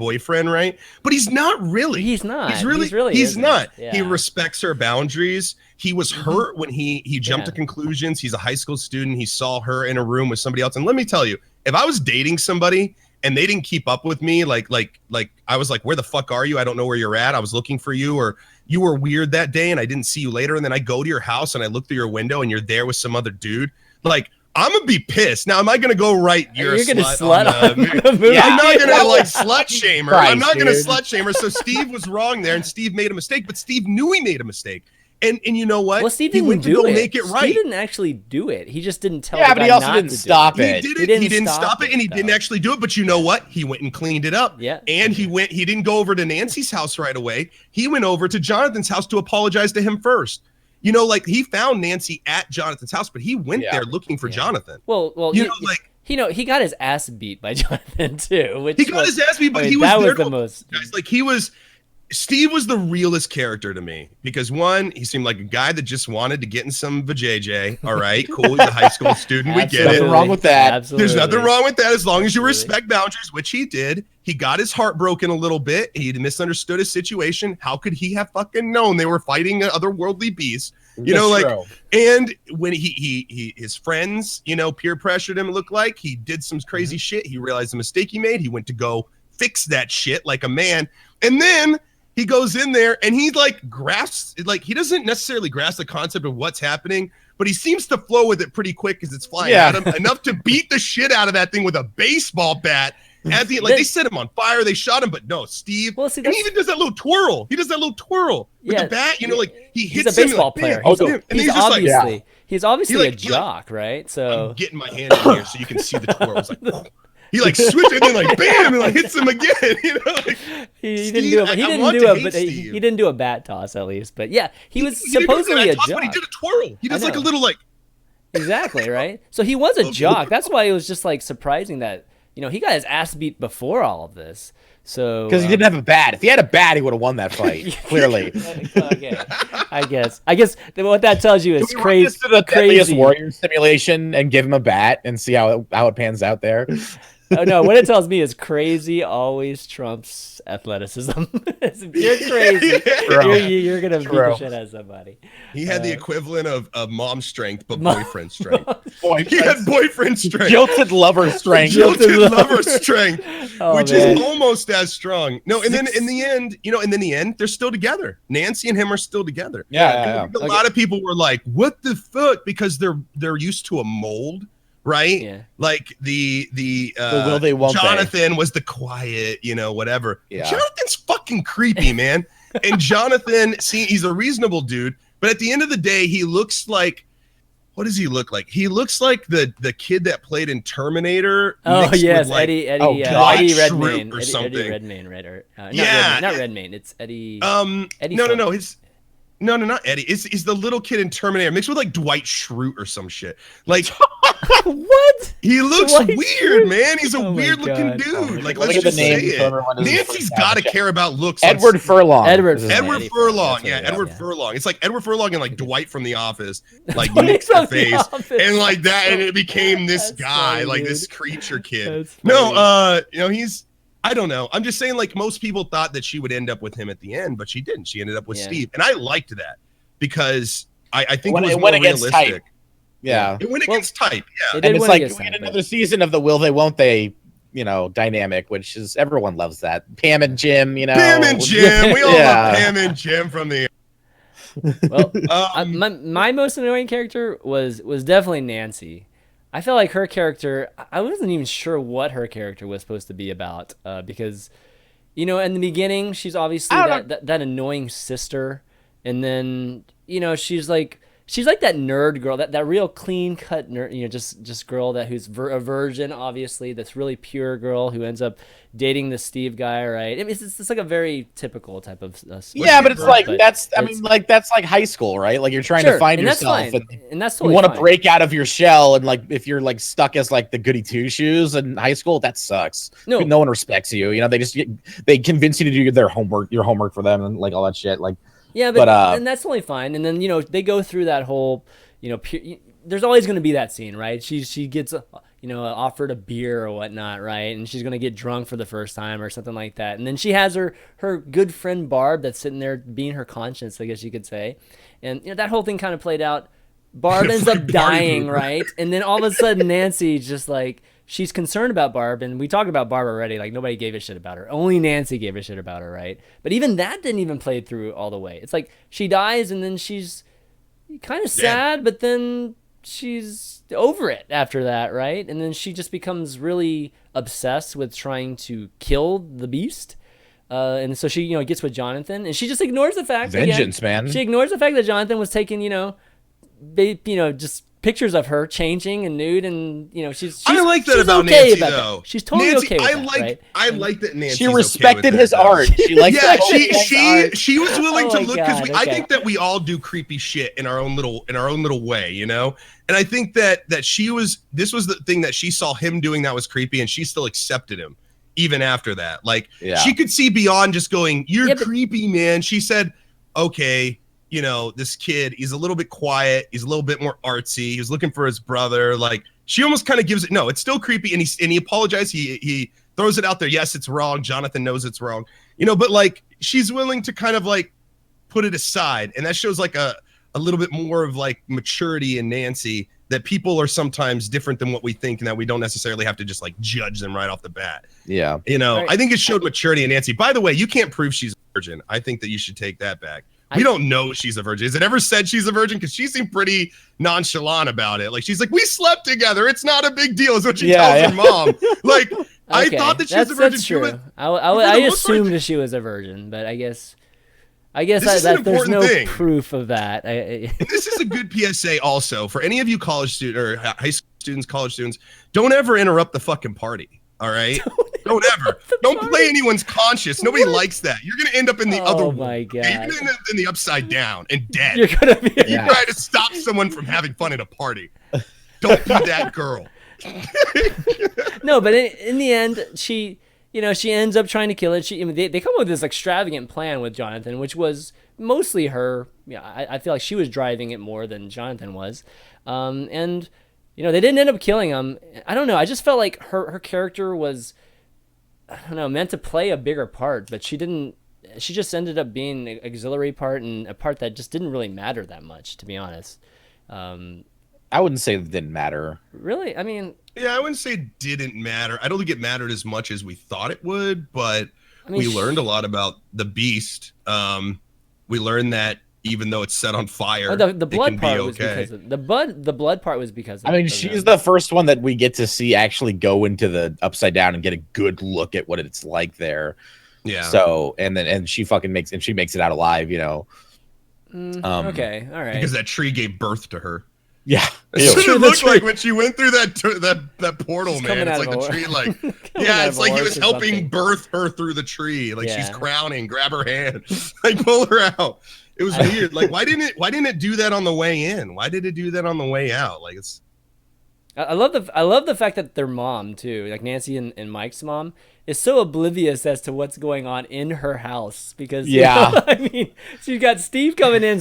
boyfriend, right? But he's not really. He's not. He's not. Yeah. He respects her boundaries. He was hurt when he jumped to conclusions. He's a high school student. He saw her in a room with somebody else. And let me tell you, if I was dating somebody and they didn't keep up with me, like I was like, where the fuck are you? I don't know where you're at. I was looking for you, or you were weird that day and I didn't see you later. And then I go to your house and I look through your window and you're there with some other dude. Like, I'm gonna be pissed. Now, am I gonna go you're gonna slut on the movie? I'm not gonna like slut shame her. I'm not gonna dude. slut shame her. So Steve was wrong there, and Steve made a mistake, but Steve knew he made a mistake. And you know what? Well, Steve he didn't went to do go it. make it right. Steve didn't actually do it. He just didn't tell. Yeah, the but guy he also not didn't to stop do it. He He didn't didn't stop it, and he though. didn't actually do it. But you know what? He went and cleaned it up. Yeah. And he didn't go over to Nancy's house right away. He went over to Jonathan's house to apologize to him first. You know, like he found Nancy at Jonathan's house, but he went there looking for Jonathan. Well, he got his ass beat by Jonathan too. He got his ass beat, but he was there the most. Guys, like Steve was the realest character to me because one, he seemed like a guy that just wanted to get in some vajayjay. All right, cool. He's a high school student. We get it. Nothing wrong with that. Absolutely. There's nothing wrong with that as long as you respect boundaries, which he did. He got his heart broken a little bit. He misunderstood his situation. How could he have fucking known they were fighting otherworldly beasts? You know, like, and when his friends, you know, peer pressured him, it looked like he did some crazy shit. He realized the mistake he made. He went to go fix that shit like a man. And then he goes in there and he like grasps, like he doesn't necessarily grasp the concept of what's happening, but he seems to flow with it pretty quick because it's flying at him enough to beat the shit out of that thing with a baseball bat. At the like they set him on fire, they shot him, but no, Steve. Well, see, and he even does that little twirl. He does that little twirl with the bat. You know, like he hits he's a baseball him, like, player. He's obviously a jock, right? So I'm getting my hand in here so you can see the twirls. Like, he like switches and then like bam and like hits him again. You know, like, he didn't do a bat toss at least, but yeah, he was supposedly a jock. But he did a twirl. He does like a little like. Exactly right. So he was a jock. That's why it was just like surprising that. You know, he got his ass beat before all of this. So because he didn't have a bat. If he had a bat, he would have won that fight. Clearly. Okay. I guess what that tells you is crazy. To the Deadliest Warrior simulation and give him a bat and see how it pans out there. Oh no! What it tells me is crazy always trumps athleticism. If you're crazy, you're gonna beat the shit out of somebody. He had the equivalent of mom strength, but boyfriend strength. He had boyfriend strength, jilted lover strength, which is almost as strong. No, and then in the end, they're still together. Nancy and him are still together. Yeah. A lot of people were like, "What the fuck?" Because they're used to a mold. Right? Yeah. Like the will they, won't Jonathan was the quiet, you know, whatever. Yeah. Jonathan's fucking creepy, man. And Jonathan, he's a reasonable dude, but at the end of the day, he looks like, what does he look like? He looks like the kid that played in Terminator. Oh yes, like, Eddie Redmayne or something. Eddie Redmayne, right? Or, not Redmayne. It's Eddie. Eddie. No. No, not Eddie. It's the little kid in Terminator mixed with like Dwight Schrute or some shit. Like what? He looks weird, man. He's a weird looking dude. Like let's just say it. Nancy's got to care about looks. Edward Furlong. Edward Furlong. Yeah, Edward Furlong. It's like Edward Furlong and like Dwight from The Office. Like mixed their face and like that, and it became this guy, funny, like this creature kid. No, you know he's. I don't know. I'm just saying, like, most people thought that she would end up with him at the end, but she didn't. She ended up with Steve. And I liked that because I think it was more realistic. Type. Yeah. It went against type. Yeah. And it's like we had another season of the will they, won't they, you know, dynamic, which is everyone loves that. Pam and Jim, you know. Pam and Jim. We all love Pam and Jim from the. Well, my most annoying character was definitely Nancy. I felt like her character, I wasn't even sure what her character was supposed to be about because, you know, in the beginning, she's obviously that annoying sister. And then, you know, she's like that nerd girl, that real clean cut nerd, you know, just girl who's a virgin, obviously, this really pure girl who ends up dating the Steve guy, right? I mean, it's like a very typical type of but it's like that's like high school, right? Like you're trying to find yourself, and that's totally you want to break out of your shell, and like if you're like stuck as like the goody two shoes in high school, that sucks. No one respects you. You know, they convince you to do your homework for them and like all that shit, like. Yeah, but and that's totally fine. And then, you know, they go through that whole, you know, there's always going to be that scene, right? She gets, offered a beer or whatnot, right? And she's gonna get drunk for the first time or something like that. And then she has her good friend Barb that's sitting there being her conscience, I guess you could say. And that whole thing kind of played out. Barb ends up dying, right? And then all of a sudden Nancy just like, she's concerned about Barb, and we talked about Barb already. Like, nobody gave a shit about her. Only Nancy gave a shit about her, right? But even that didn't even play through all the way. It's like she dies, and then she's kind of sad, but then she's over it after that, right? And then she just becomes really obsessed with trying to kill the beast. And so she, gets with Jonathan, and she just ignores the fact. Vengeance, man. She ignores the fact that Jonathan was taking, just pictures of her changing and nude, and she's I like that she's about okay Nancy about though. That. She's totally Nancy, okay with that, right? I like that Nancy. She respected his art. She liked she was willing to look, because I think that we all do creepy shit in our own little way, And I think that this was the thing that she saw him doing that was creepy, and she still accepted him even after that. Like, she could see beyond just going, "You're creepy, man." She said, "Okay. This kid, he's a little bit quiet. He's a little bit more artsy. He's looking for his brother." Like, she almost kind of gives it. No, it's still creepy. And he apologized. He throws it out there. Yes, it's wrong. Jonathan knows it's wrong, but like, she's willing to kind of like put it aside. And that shows like a little bit more of like maturity in Nancy, that people are sometimes different than what we think, and that we don't necessarily have to just like judge them right off the bat. Yeah. Right. I think it showed maturity in Nancy. By the way, you can't prove she's a virgin. I think that you should take that back. We don't know she's a virgin. Is it ever said she's a virgin? Because she seemed pretty nonchalant about it. Like, she's like, "We slept together. It's not a big deal," is what she tells her mom. Like, okay. I thought that she was a virgin. That's true. I assumed that she was a virgin, but I guess there's no proof of that. This is a good PSA also for any of you college students or high school students, college students. Don't ever interrupt the fucking party. All right. Don't ever. Don't play anyone's conscience. Nobody likes that. You're gonna end up in the other. Oh my god. You're gonna end up in the upside down and dead. You're gonna be. You try to stop someone from having fun at a party. Don't be that girl. No, but in the end, she ends up trying to kill it. They come up with this extravagant plan with Jonathan, which was mostly her. I feel like she was driving it more than Jonathan was, and. They didn't end up killing him. I don't know. I just felt like her character was, I don't know, meant to play a bigger part, but she didn't. She just ended up being an auxiliary part, and a part that just didn't really matter that much, to be honest. I wouldn't say it didn't matter. Really? I mean... Yeah, I wouldn't say it didn't matter. I don't think it mattered as much as we thought it would, but we learned a lot about the beast. We learned that even though it's set on fire, the blood part was because of the blood part was because of she's the first one that we get to see actually go into the upside down and get a good look at what it's like there. Yeah. So and she makes it out alive, okay, all right. Because that tree gave birth to her. Yeah. That's what it looked like when she went through that portal, man. It's like the tree, like it's like he was helping birth her through the tree. Like she's crowning, grab her hand, like pull her out. It was weird. Like, why didn't it do that on the way in? Why did it do that on the way out? Like, it's. I love the fact that their mom too, like Nancy and Mike's mom, is so oblivious as to what's going on in her house because she's got Steve coming in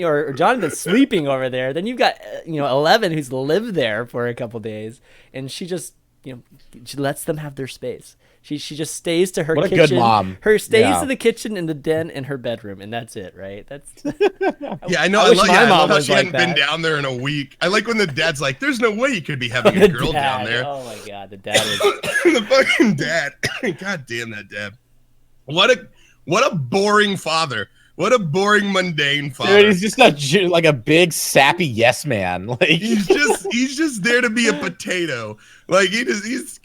or Jonathan sleeping over there. Then you've got 11 who's lived there for a couple days, and she just she lets them have their space. She just stays to her kitchen. What a good mom. Stays to the kitchen and the den and her bedroom, and that's it, right? That's. I know. I love how she hadn't been down there in a week. I like when the dad's like, "There's no way you could be having a girl down there." Oh my god, the dad is the fucking dad. God damn that dad. What a boring father. What a boring, mundane father. Dude, he's just like a big sappy yes man. Like he's just there to be a potato. Like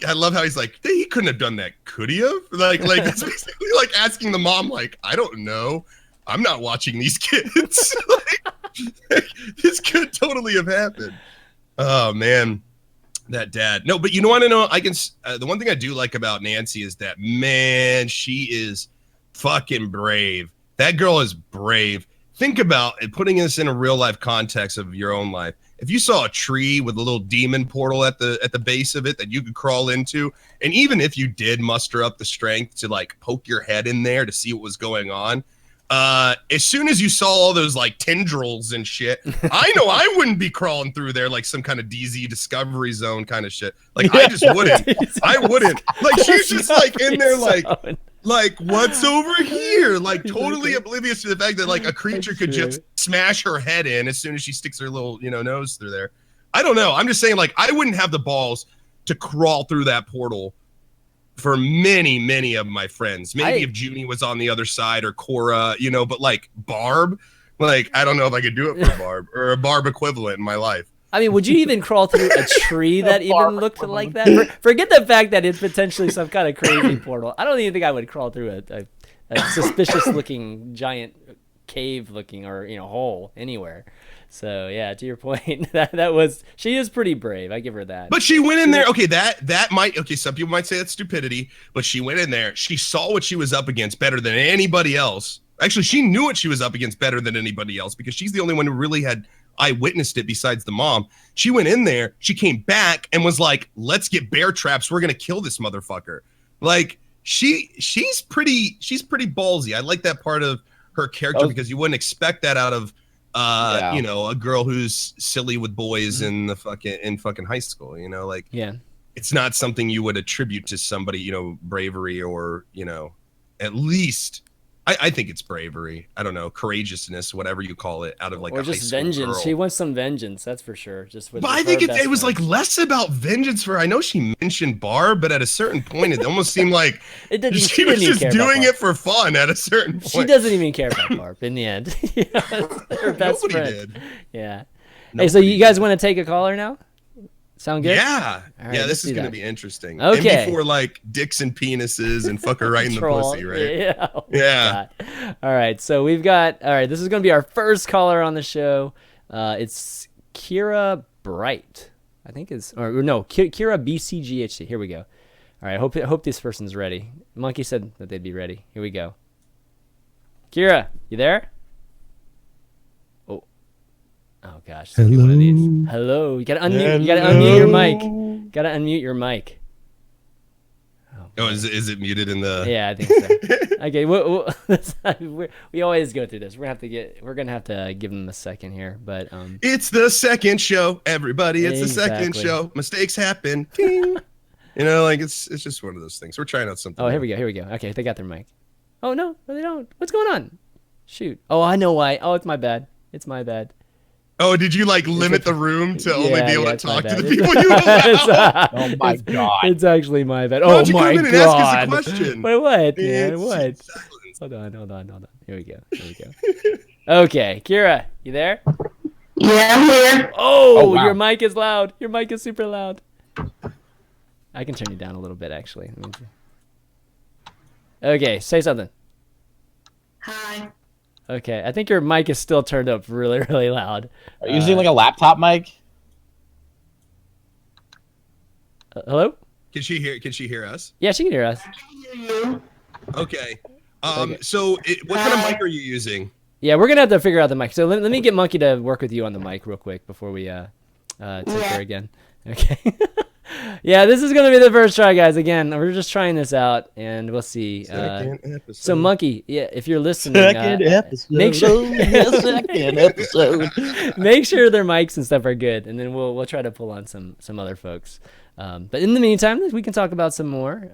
I love how he's like, he couldn't have done that, could he have? Like it's basically like asking the mom, like, I don't know. I'm not watching these kids. like, this could totally have happened. Oh man. That dad. No, but you want to know, the one thing I do like about Nancy is that, man, she is fucking brave. That girl is brave. Think about it, putting this in a real life context of your own life. If you saw a tree with a little demon portal at the base of it that you could crawl into, and even if you did muster up the strength to like poke your head in there to see what was going on, as soon as you saw all those like tendrils and shit, I know I wouldn't be crawling through there like some kind of DZ Discovery Zone kind of shit. Like I just wouldn't. I wouldn't. Like she's just like in there like what's over here? Like totally oblivious to the fact that like a creature could just smash her head in as soon as she sticks her little, nose through there. I don't know. I'm just saying like I wouldn't have the balls to crawl through that portal for many of my friends. Maybe if Junie was on the other side or Cora, but like Barb, like I don't know if I could do it for Barb or a Barb equivalent in my life. I mean, would you even crawl through a tree that even looked like that? Forget the fact that it's potentially some kind of crazy portal. I don't even think I would crawl through a suspicious looking giant cave looking or hole anywhere. So yeah, to your point, she is pretty brave. I give her that. But she went in there. Okay, some people might say that's stupidity, but she went in there. She saw what she was up against better than anybody else. Actually, she knew what she was up against better than anybody else because she's the only one who really had eyewitnessed it besides the mom. She went in there. She came back and was like, "Let's get bear traps. We're gonna kill this motherfucker." Like she's pretty ballsy. I like that part of her character because you wouldn't expect that out of a girl who's silly with boys in fucking high school, it's not something you would attribute to somebody, bravery or, at least I think it's bravery. I don't know, courageousness, whatever you call it, out of like or a just high school vengeance. girl. She wants some vengeance, that's for sure. But I think it was like less about vengeance for. I know she mentioned Barb, but at a certain point, it almost seemed like she was just doing it for fun. At a certain point, she doesn't even care about Barb in the end. Her best Nobody friend. did. Yeah. Hey, so you guys want to take a caller now? Sound good? Yeah. Right, yeah, this is going to be interesting. Okay. And before like dicks and penises and fuck her right in the pussy, right? Yeah. Oh yeah. God. All right. So this is going to be our first caller on the show. It's Kira Bright, I think Kira BCGHC. Here we go. All right. Hope this person's ready. Monkey said that they'd be ready. Here we go. Kira, you there? Oh gosh, hello. One of these. Hello, you gotta unmute. You gotta unmute your mic. Gotta unmute your mic. Oh, is it muted in the? Yeah, I think so. Okay, we always go through this. We're gonna have to give them a second here, but it's the second show, everybody. It's the second show. Mistakes happen. Ting. It's just one of those things. We're trying out something. Oh, here we go. Okay, they got their mic. Oh no, they don't. What's going on? Shoot. Oh, I know why. Oh, it's my bad. Oh, did you limit the room to only be able to talk to the people you allow? Oh my God. It's actually my bad. Why don't you come in and ask us a question? Wait, what? Man, what? Hold on. Here we go. Okay, Kira, you there? Yeah, I'm here. Oh, wow. Your mic is loud. Your mic is super loud. I can turn you down a little bit, actually. Okay, say something. Hi. Okay, I think your mic is still turned up really, really loud. Are you using like a laptop mic? Hello? Can she hear us? Yeah, she can hear us. I can hear you. Okay. So what kind of mic are you using? Yeah, we're gonna have to figure out the mic. So let me get Monkey to work with you on the mic real quick before we take her again. Okay. Yeah, this is gonna be the first try, guys. Again, we're just trying this out, and we'll see. So, Monkey, yeah, if you're listening, make sure make sure their mics and stuff are good, and then we'll try to pull on some other folks. But in the meantime, we can talk about some more.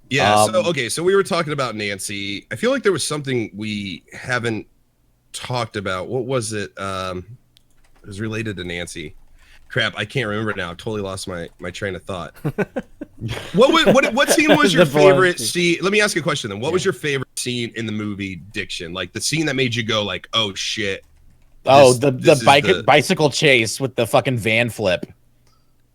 So we were talking about Nancy. I feel like there was something we haven't talked about. What was it? It was related to Nancy. Crap, I can't remember now. I totally lost my train of thought. What scene was your favorite scene? Let me ask you a question then. What was your favorite scene in the movie Diction? Like the scene that made you go like, "Oh shit." The bicycle chase with the fucking van flip.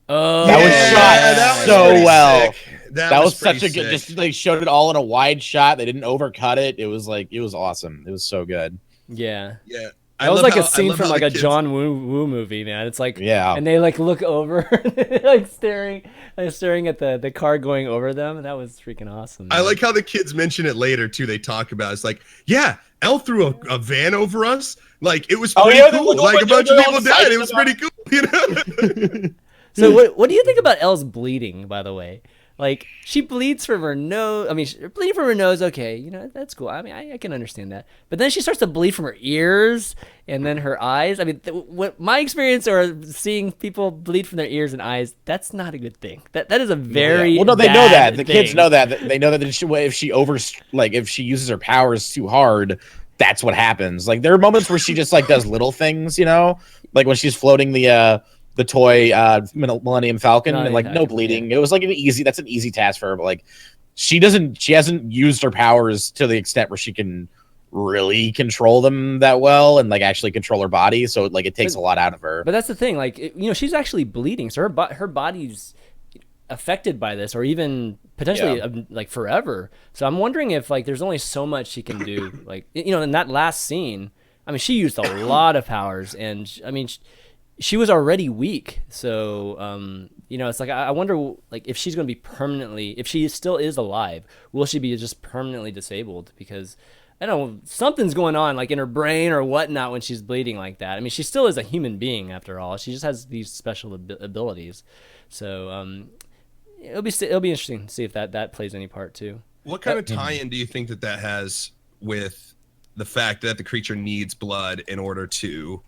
Oh, that was shot so well. That was such a good. Just they showed it all in a wide shot. They didn't overcut it. It was awesome. It was so good. Yeah. Yeah. That was like a scene from like a John Woo movie, man. It's like, and they like look over, like staring at the car going over them, and that was freaking awesome. Man. I like how the kids mention it later too. They talk about it's like, yeah, Elle threw a van over us. Like it was pretty cool. Like a bunch of people died. It was pretty cool, you know. So what do you think about Elle's bleeding? By the way, Like, she bleeds from her nose. I mean, bleeding from her nose, okay, you know, that's cool. I mean, I can understand that. But then she starts to bleed from her ears and then her eyes. I mean, what my experience or seeing people bleed from their ears and eyes, that's not a good thing. That is a very well, no, they know that. The thing. kids know that. They know that if she uses her powers too hard, that's what happens. Like, there are moments where she just like does little things, you know, like when she's floating the toy Millennium Falcon, and, like, no bleeding. It was like that's an easy task for her, but like she hasn't used her powers to the extent where she can really control them that well and like actually control her body. So like it takes a lot out of her. But that's the thing, like, you know, she's actually bleeding, so her body's affected by this, or even potentially like forever. So I'm wondering if like there's only so much she can do. Like, you know, in that last scene, I mean, she used a lot of powers, and I mean, she was already weak. So you know, it's like I wonder like if she's going to be permanently, if she still is alive, will she be just permanently disabled? Because I don't know, something's going on like in her brain or whatnot when she's bleeding like that. I mean, she still is a human being after all. She just has these special abilities. So it'll be interesting to see if that plays any part too. What kind of tie-in do you think that has with the fact that the creature needs blood in order to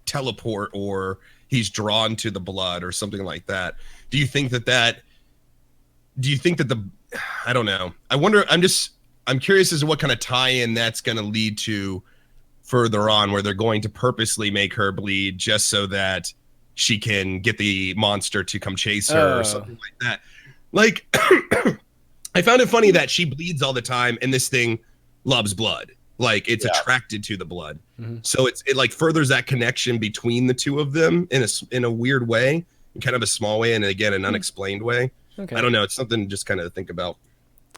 teleport, or he's drawn to the blood or something like that? Do you think that I don't know. I wonder, I'm curious as to what kind of tie-in that's going to lead to further on, where they're going to purposely make her bleed just so that she can get the monster to come chase her or something like that. Like, I found it funny that she bleeds all the time and this thing loves blood. Like, it's attracted to the blood. Mm-hmm. So it like furthers that connection between the two of them in a weird way, in kind of a small way, and again, an unexplained way. Okay. I don't know. It's something to just kind of think about.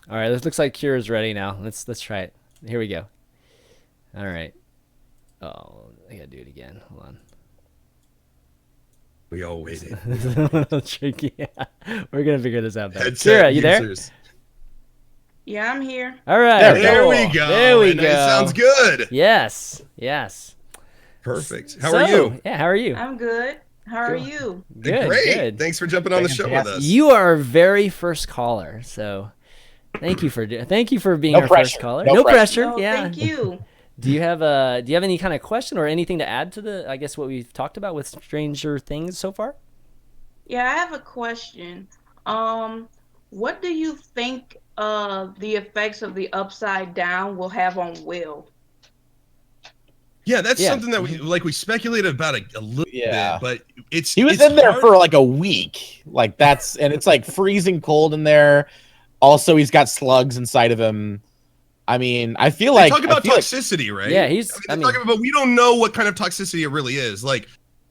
All right, this looks like Cure is ready now. Let's try it. Here we go. All right. Oh, I gotta do it again. Hold on. We all waited. This is a little tricky. Yeah. We're gonna figure this out. Kira, you there? Yeah, I'm here. All right. There we go. There we go. It sounds good. Yes. Perfect. How are you? Yeah, how are you? I'm good. How are you? Good. Great. Good. Thanks for jumping on the show with us. You are our very first caller, so thank you for being our first caller. No pressure. Oh, yeah. Thank you. Do you have any kind of question or anything to add to I guess what we've talked about with Stranger Things so far? Yeah, I have a question. What do you think the effects of the Upside Down will have on Will? Yeah, that's something that we speculated about a little bit, but he was in there for like a week. Like and it's like freezing cold in there. Also, he's got slugs inside of him. I mean, I feel like talk about toxicity, right? Yeah, but we don't know what kind of toxicity it really is. Like,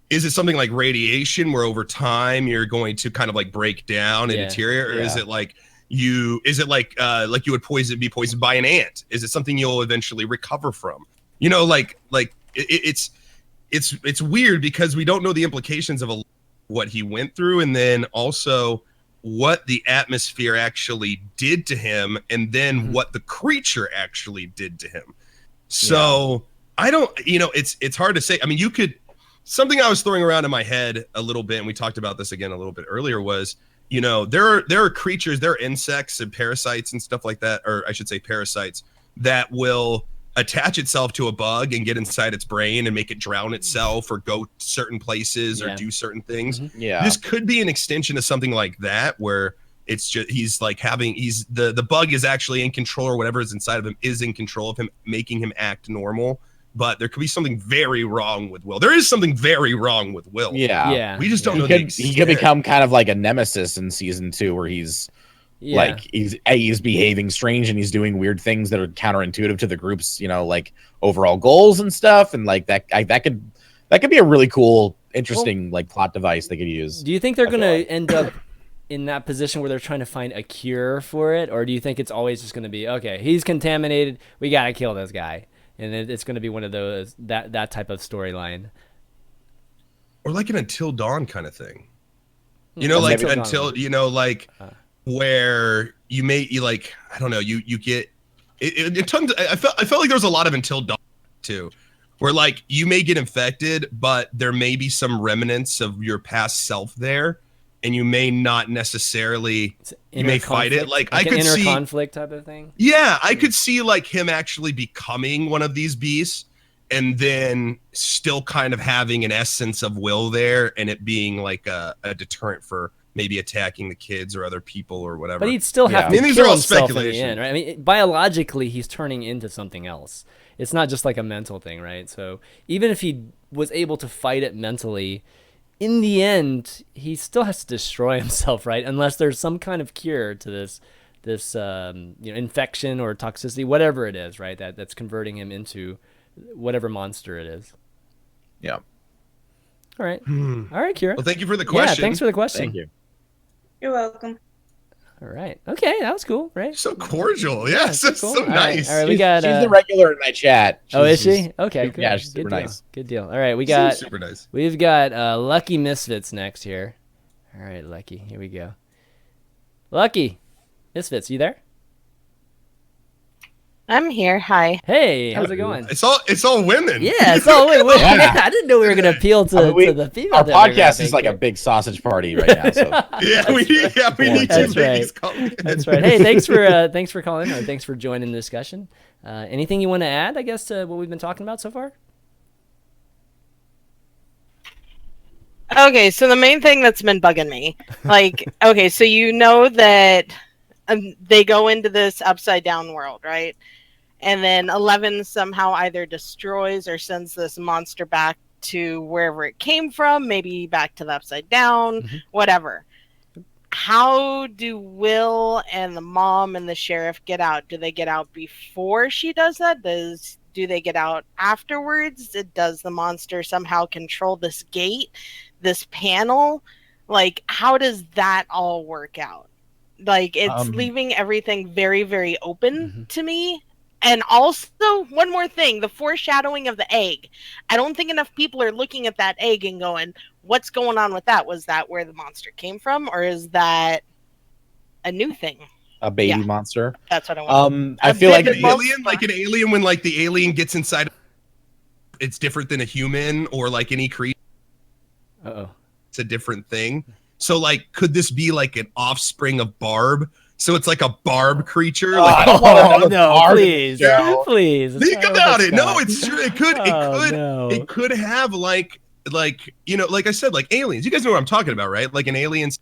is it something like radiation, where over time you're going to kind of like break down and deteriorate, or is it like you would be poisoned by an ant? Is it something you'll eventually recover from? You know, it's weird because we don't know the implications of what he went through, and then also what the atmosphere actually did to him, and then what the creature actually did to him. So I don't, it's hard to say. I mean, something I was throwing around in my head a little bit, and we talked about this again a little bit earlier, was, there are creatures, there are insects and parasites and stuff like that, or I should say parasites, that will attach itself to a bug and get inside its brain and make it drown itself or go certain places or do certain things. Mm-hmm. Yeah. This could be an extension of something like that, where it's just, the bug is actually in control, or whatever is inside of him is in control of him, making him act normal. But there could be something very wrong with Will. There is something very wrong with Will. Yeah. We just don't know. He could become kind of like a nemesis in season 2, where he's like he's behaving strange and he's doing weird things that are counterintuitive to the group's like overall goals and stuff, and like that could be a really cool, interesting like plot device they could use. Do you think they're gonna end up in that position where they're trying to find a cure for it, or do you think it's always just gonna be, okay, he's contaminated, we gotta kill this guy, and it's gonna be one of those that type of storyline, or like an Until Dawn kind of thing, like until where I don't know, you get it tons. I felt like there was a lot of Until Dawn too, where like you may get infected, but there may be some remnants of your past self there, and you may not necessarily, you may fight it. Like I could see conflict type of thing. Yeah, I could see like him actually becoming one of these beasts, and then still kind of having an essence of will there, and it being like a deterrent for maybe attacking the kids or other people or whatever. But he'd still have to these kill are all himself in the speculation. end, right? I mean, biologically, he's turning into something else. It's not just like a mental thing, right? So even if he was able to fight it mentally, in the end, he still has to destroy himself, right? Unless there's some kind of cure to this infection or toxicity, whatever it is, right? That's converting him into whatever monster it is. Yeah. All right. All right, Kira. Well, thank you for the question. Yeah, thanks for the question. Thank you. You're welcome. All right. Okay, that was cool, right? So cordial. Yes, that's cool. so nice. All right, we got. She's the regular in my chat. Oh, is she? Okay, good. Yeah, she's good super deal. nice. Good deal. All right, we got. Super nice. We've got Lucky Misfits next here. All right, Lucky. Here we go. Lucky Misfits, you there? I'm here. Hi. Hey, how's it going? It's all women. Yeah, it's all women. Yeah. I didn't know we were gonna appeal to the female. Our podcast demographic is like here. a big sausage party right now. So we need That's two ladies right. calling in. That's right. Hey, thanks for calling or thanks for joining the discussion. Anything you want to add, I guess, to what we've been talking about so far? Okay, so the main thing that's been bugging me, like, okay, so you know that they go into this upside down world, right? And then 11 somehow either destroys or sends this monster back to wherever it came from, maybe back to the upside down, whatever. How do Will and the mom and the sheriff get out? Do they get out before she does that? Do they get out afterwards? Does the monster somehow control this gate, this panel? Like, how does that all work out? Like, it's leaving everything very, very open to me. And also, one more thing, the foreshadowing of the egg. I don't think enough people are looking at that egg and going, what's going on with that? Was that where the monster came from? Or is that a new thing? a baby monster. That's what I want. I feel like an alien, when like the alien gets inside, it's different than a human or like any creature. It's a different thing. So like, could this be like an offspring of Barb? So it's like a Barb creature. Please. Think about it. No, it's true. It could. It could have like you know, like I said, like aliens. You guys know what I'm talking about, right? Like an alien's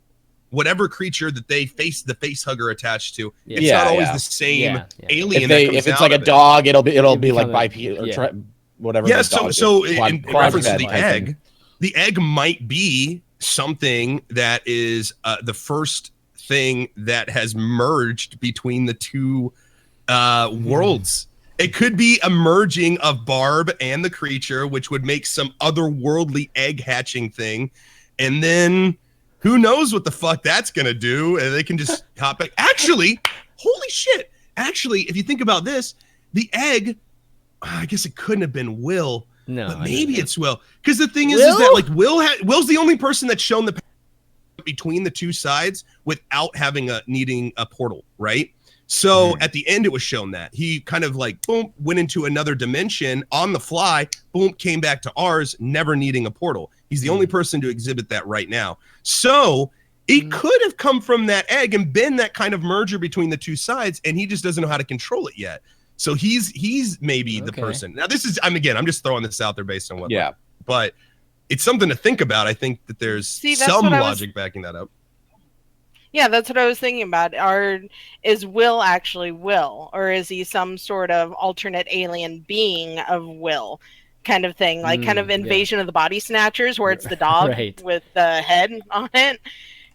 whatever creature that they the face hugger attached to. It's not always the same alien. If it's like a dog, it'll be like bipedal or whatever. Yeah. So in reference to the egg, the egg might be something that is the first thing that has merged between the two worlds. It could be a merging of Barb and the creature, which would make some otherworldly egg hatching thing. And then who knows what the fuck that's going to do. And they can just hop back. Actually, holy shit. Actually, if you think about this, the egg, I guess it couldn't have been Will. No, but maybe it's Will. Because the thing is that like Will's the only person that's shown the between the two sides without having needing a portal, right? So at the end, it was shown that he kind of like, boom, went into another dimension on the fly, boom, came back to ours, never needing a portal. He's the only person to exhibit that right now. So it could have come from that egg and been that kind of merger between the two sides, and he just doesn't know how to control it yet. So he's maybe the person. Now this is, I'm just throwing this out there based on what, but it's something to think about. I think that there's some logic backing that up. Yeah, that's what I was thinking about. Is Will actually Will, or is he some sort of alternate alien being of Will, kind of thing, like kind of Invasion of the Body Snatchers, where it's the dog with the head on it,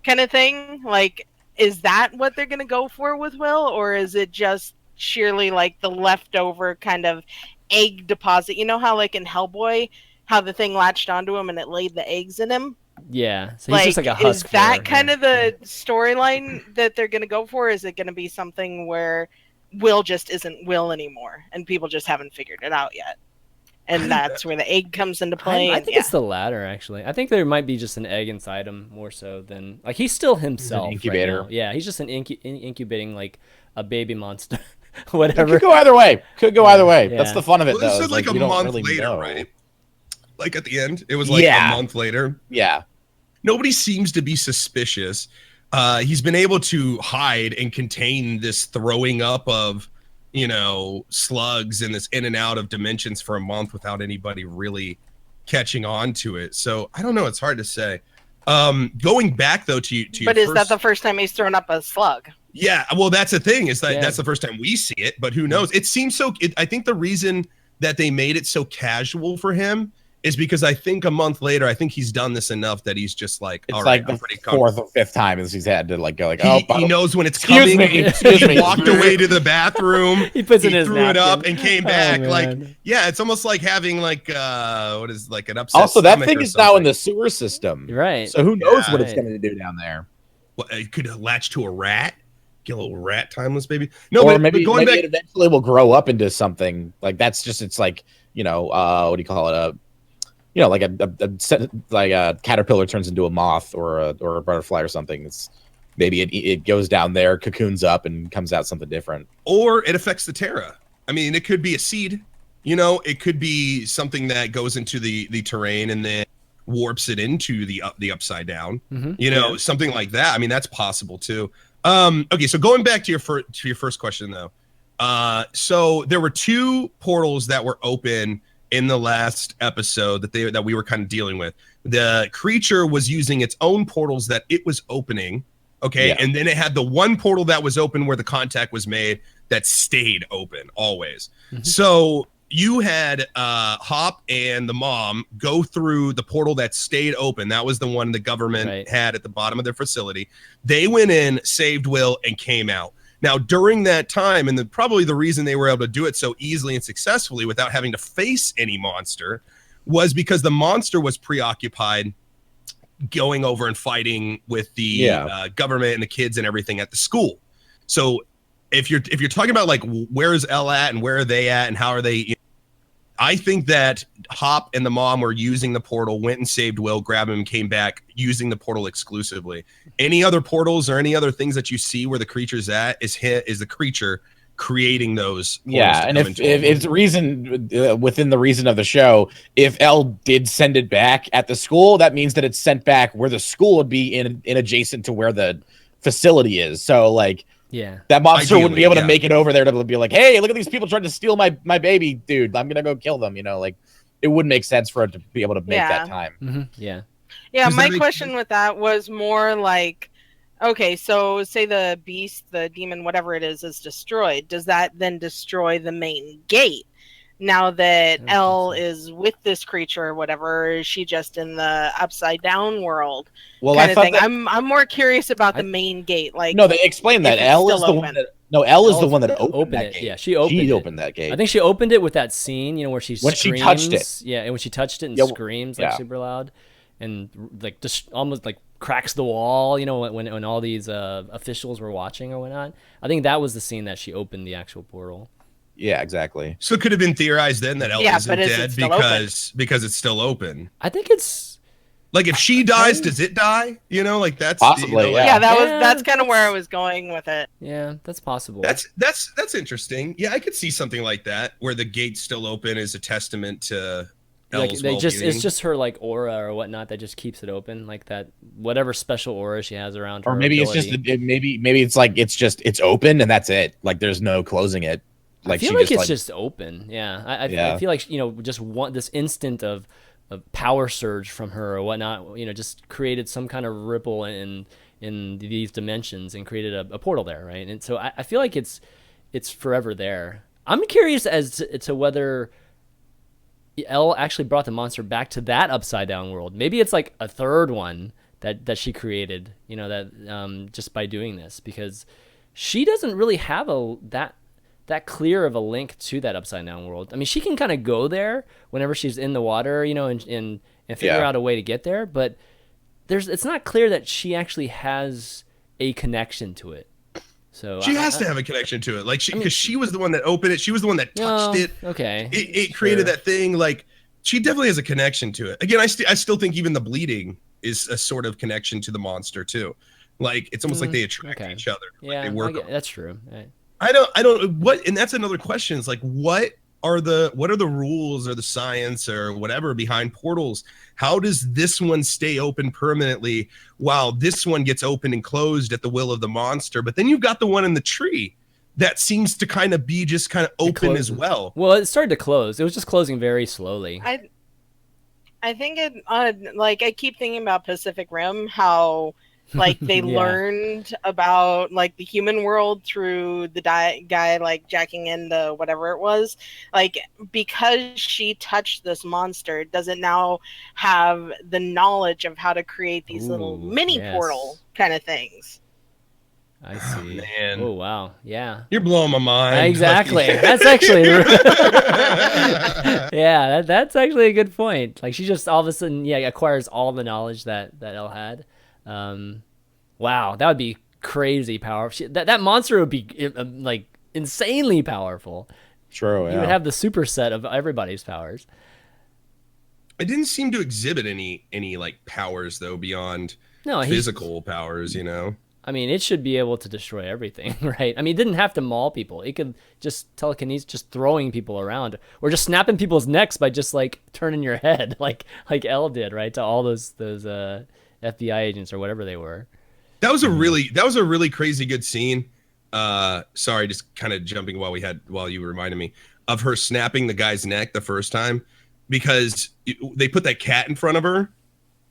kind of thing? Like, is that what they're gonna go for with Will, or is it just sheerly like the leftover kind of egg deposit? You know how like in Hellboy, how the thing latched onto him and it laid the eggs in him? Yeah, so he's just like a husk. Is that kind of the storyline that they're going to go for? Is it going to be something where Will just isn't Will anymore and people just haven't figured it out yet? And that's where the egg comes into play. I think it's the latter, actually. I think there might be just an egg inside him more so than like he's still himself. He's an incubator. Right now. Yeah, he's just an incubating like a baby monster. Whatever. It could go either way. That's the fun of it, though. This is like a month later, right? Like at the end, it was like a month later. Yeah. nobody seems to be suspicious. He's been able to hide and contain this throwing up of, slugs and this in and out of dimensions for a month without anybody really catching on to it. So I don't know. It's hard to say. Going back though to but is that the first time he's thrown up a slug? Yeah, well, that's the thing. Is that that's the first time we see it, but who knows? It seems so. I think the reason that they made it so casual for him is because I think a month later, I think he's done this enough that he's just like, it's all like right, the fourth or fifth time as he's had to go he knows when it's coming. He walked away to the bathroom. He puts it in his threw napkin. it up and came back. It's almost like having an upset. Also, that thing is now in the sewer system, right? So who knows what it's going to do down there? Well, it could latch to a rat. Get a little rat, timeless baby. Maybe it eventually will grow up into something like that's just. It's like what do you call it? Like a caterpillar turns into a moth or a butterfly or something. It's maybe it goes down there, cocoons up, and comes out something different. Or it affects the Terra. I mean, it could be a seed. It could be something that goes into the terrain and then warps it into the upside down. Something like that. I mean, that's possible too. Okay, so going back to your first question though. So there were 2 portals that were open in the last episode that we were kind of dealing with. The creature was using its own portals that it was opening, okay? Yeah. And then it had the one portal that was open where the contact was made that stayed open always. Mm-hmm. So you had Hop and the mom go through the portal that stayed open. That was the one the government had at the bottom of their facility. They went in, saved Will, and came out. Now, during that time, and probably the reason they were able to do it so easily and successfully without having to face any monster was because the monster was preoccupied going over and fighting with the government and the kids and everything at the school. So if you're talking about like where is Elle at and where are they at and how are they, I think that Hop and the mom were using the portal, went and saved Will, grabbed him, came back using the portal exclusively. Any other portals or any other things that you see where the creature's at is the creature creating those. Yeah, and if it's the reason within the reason of the show, if Elle did send it back at the school, that means that it's sent back where the school would be in adjacent to where the facility is. So like. Yeah, that monster wouldn't be able to make it over there to be like, hey, look at these people trying to steal my baby, dude. I'm gonna go kill them. Like it wouldn't make sense for it to be able to make that time. Mm-hmm. Yeah. My question with that was more like, okay, so say the beast, the demon, whatever it is destroyed. Does that then destroy the main gate? Now that Elle is with this creature or whatever, is she just in the upside down world? Well, kind of thing. I'm more curious about the main gate. Like, no, they explained that Elle is the one that. No, Elle is the one that opened that gate. Yeah, she opened that gate. I think she opened it with that scene, where she screams. She touched it. Yeah, and when she touched it and screams like super loud, and like just almost like cracks the wall. When all these officials were watching or whatnot. I think that was the scene that she opened the actual portal. Yeah, exactly. So it could have been theorized then that Elle isn't dead because it's still open. I think it's like if she dies, does it die? Like that's possibly. That's kind of where I was going with it. Yeah, that's possible. That's interesting. Yeah, I could see something like that where the gate's still open is a testament to Elle's well-being. It's just her like aura or whatnot that just keeps it open, like that whatever special aura she has around her. Or maybe ability. it's just maybe it's like it's open and that's it. Like there's no closing it. Like I feel like it's just open. Yeah. I feel like, just this instant of power surge from her or whatnot, just created some kind of ripple in these dimensions and created a portal there. Right. And so I feel like it's forever there. I'm curious as to whether Elle actually brought the monster back to that upside down world. Maybe it's like a third one that she created, that just by doing this, because she doesn't really have that clear of a link to that upside down world. I mean, she can kind of go there whenever she's in the water, and figure out a way to get there, but it's not clear that she actually has a connection to it. So she has to have a connection to it, like because she was the one that opened it. She was the one that touched it. Okay, it created that thing. Like she definitely has a connection to it. Again, I still think even the bleeding is a sort of connection to the monster too. Like it's almost like they attract each other. Yeah, like they work. That's true. Right. I don't what, and that's another question. Is like, what are the rules or the science or whatever behind portals? How does this one stay open permanently while this one gets open and closed at the will of the monster? But then you've got the one in the tree that seems to kind of be just kind of open as well. Well, it started to close. It was just closing very slowly. I think it like I keep thinking about Pacific Rim, how like they learned about like the human world through the guy like jacking into whatever it was. Like because she touched this monster, does it now have the knowledge of how to create these little mini portal kind of things? I see. Oh, man. Oh wow, yeah. You're blowing my mind. Exactly. That's actually yeah. That's actually a good point. Like she just all of a sudden acquires all the knowledge that Elle had. Wow, that would be crazy powerful. That monster would be like insanely powerful. True. You would have the superset of everybody's powers. It didn't seem to exhibit any like powers though beyond physical powers. You know. I mean, it should be able to destroy everything, right? I mean, it didn't have to maul people. It could just telekinesis, just throwing people around, or just snapping people's necks by just like turning your head, like Elle did, right? To all those FBI agents or whatever they were. That was a really crazy good scene. Sorry, just kind of jumping while you reminded me of her snapping the guy's neck the first time, because they put that cat in front of her,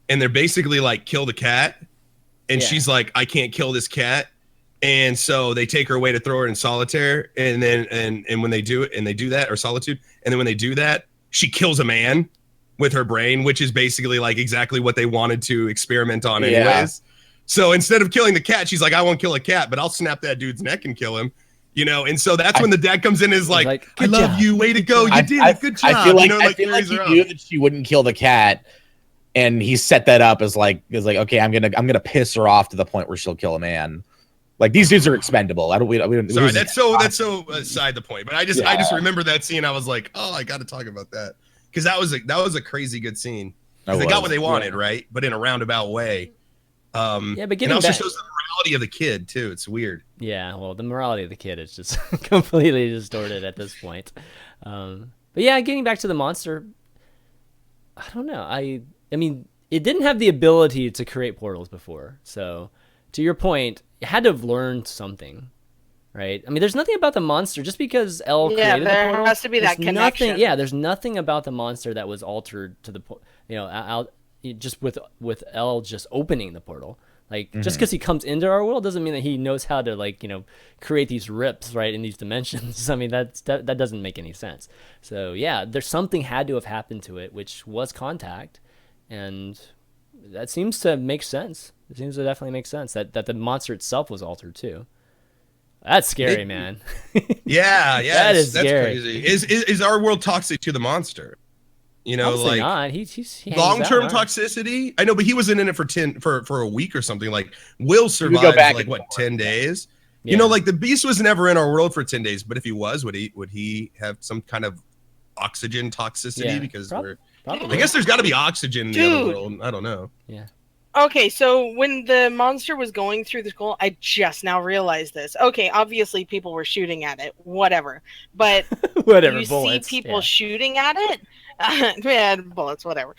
and they're basically like, kill the cat. And she's like, I can't kill this cat. And so they take her away to throw her in solitaire. And then, and when they do it, and they do that, or solitude. And then when they do that, she kills a man with her brain, which is basically like exactly what they wanted to experiment on anyways. Yeah. So instead of killing the cat, she's like, I won't kill a cat, but I'll snap that dude's neck and kill him. You know, and so that's when the dad comes in and is like I love you, way to go, you did it, good job. I feel like he knew that she wouldn't kill the cat. And he set that up as like, okay, I'm gonna piss her off to the point where she'll kill a man. Like these dudes are expendable. We don't. Sorry, that's so aside the point. But I just remember that scene. I was like, oh, I got to talk about that because that was a crazy good scene. They got what they wanted, right? But in a roundabout way. But getting it also shows the morality of the kid too. It's weird. Yeah, well, the morality of the kid is just completely distorted at this point. But yeah, getting back to the monster, I don't know. I mean, it didn't have the ability to create portals before. So, to your point, it had to have learned something, right? I mean, there's nothing about the monster just because Elle created the portal. There has to be that connection. There's nothing about the monster that was altered to the just with Elle just opening the portal. Like just because he comes into our world doesn't mean that he knows how to create these rips right in these dimensions. I mean that doesn't make any sense. So yeah, there's something had to have happened to it, which was contact. And that seems to make sense. It seems to definitely make sense that the monster itself was altered too. That's scary, man. Yeah, that's scary. Crazy. Is our world toxic to the monster? You know, obviously like not. He long-term toxicity. I know, but he was in it for a week or something. Like Will survived like 10 days. Yeah. You know, like the beast was never in our world for 10 days. But if he was, would he have some kind of oxygen toxicity? Yeah, because probably. I guess there's got to be oxygen in the other world. I don't know. Yeah. Okay, so when the monster was going through the school, I just now realized this. Okay, obviously people were shooting at it, whatever. But whatever, you bullets, see people shooting at it? Yeah, bullets, whatever.